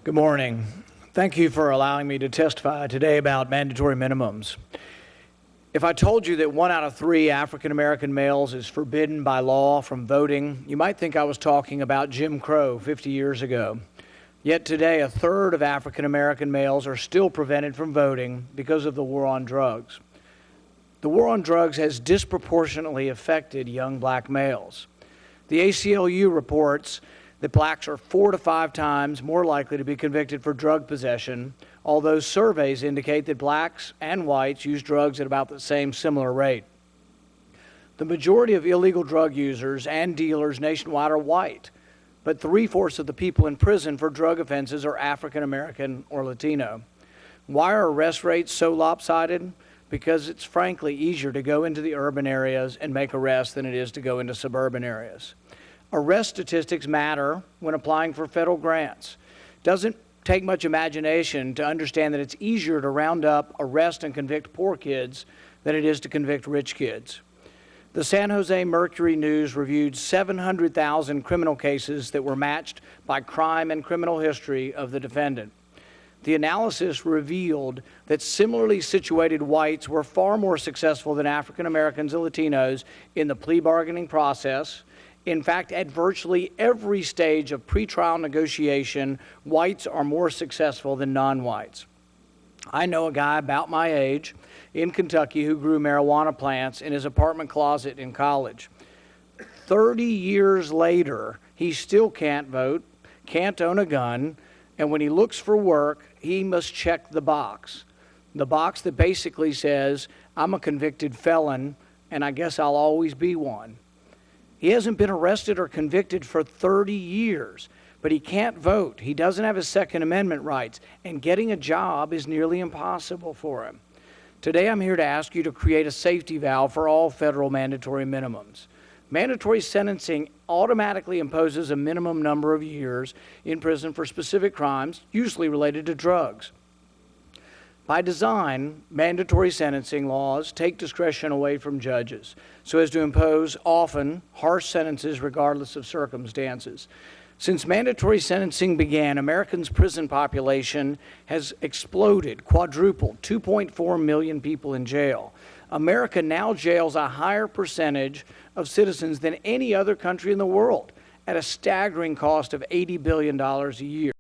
Good morning. Thank you for allowing me to testify today about mandatory minimums. If I told you that 1 out of 3 African American males is forbidden by law from voting, you might think I was talking about Jim Crow 50 years ago. Yet today, 1/3 of African American males are still prevented from voting because of the war on drugs. The war on drugs has disproportionately affected young black males. The ACLU reports that blacks are 4 to 5 times more likely to be convicted for drug possession, although surveys indicate that blacks and whites use drugs at about the same similar rate. The majority of illegal drug users and dealers nationwide are white, but 3/4 of the people in prison for drug offenses are African American or Latino. Why are arrest rates so lopsided? Because it's frankly easier to go into the urban areas and make arrests than it is to go into suburban areas. Arrest statistics matter when applying for federal grants. It doesn't take much imagination to understand that it's easier to round up, arrest, and convict poor kids than it is to convict rich kids. The San Jose Mercury News reviewed 700,000 criminal cases that were matched by crime and criminal history of the defendant. The analysis revealed that similarly situated whites were far more successful than African Americans and Latinos in the plea bargaining process. In fact, at virtually every stage of pretrial negotiation, whites are more successful than non-whites. I know a guy about my age in Kentucky who grew marijuana plants in his apartment closet in college. 30 years later, he still can't vote, can't own a gun, and when he looks for work, he must check the box that basically says, I'm a convicted felon, and I guess I'll always be one. He hasn't been arrested or convicted for 30 years, but he can't vote. He doesn't have his Second Amendment rights, and getting a job is nearly impossible for him. Today, I'm here to ask you to create a safety valve for all federal mandatory minimums. Mandatory sentencing automatically imposes a minimum number of years in prison for specific crimes, usually related to drugs. By design, mandatory sentencing laws take discretion away from judges so as to impose often harsh sentences regardless of circumstances. Since mandatory sentencing began, Americans' prison population has exploded, quadrupled, 2.4 million people in jail. America now jails a higher percentage of citizens than any other country in the world at a staggering cost of $80 billion a year.